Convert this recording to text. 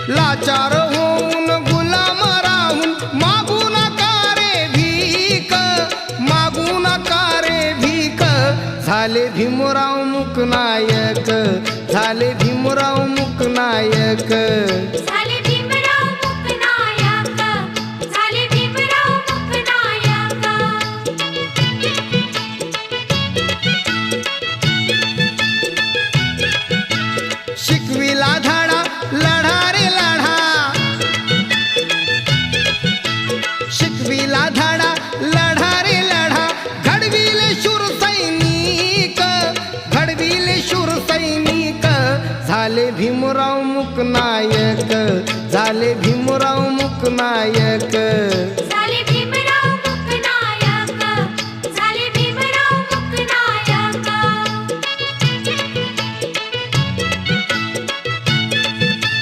लाचार होऊन गुलाम राहून मागू नका रे भीक, मागू नका रे भीक. झाले भीमराव मूकनायक, झाले भीमराव मूकनायक. झाले भीमराव मूकनायक, झाले भीमराव मूकनायक. शिकविला धडा लढा रे लढा, शिकविला धडा लढा रे लढा. घडविले शूर सैनिक, घडविले शूर सैनिक. झाले भीमराव मूकनायक, झाले भीमराव मूकनायक.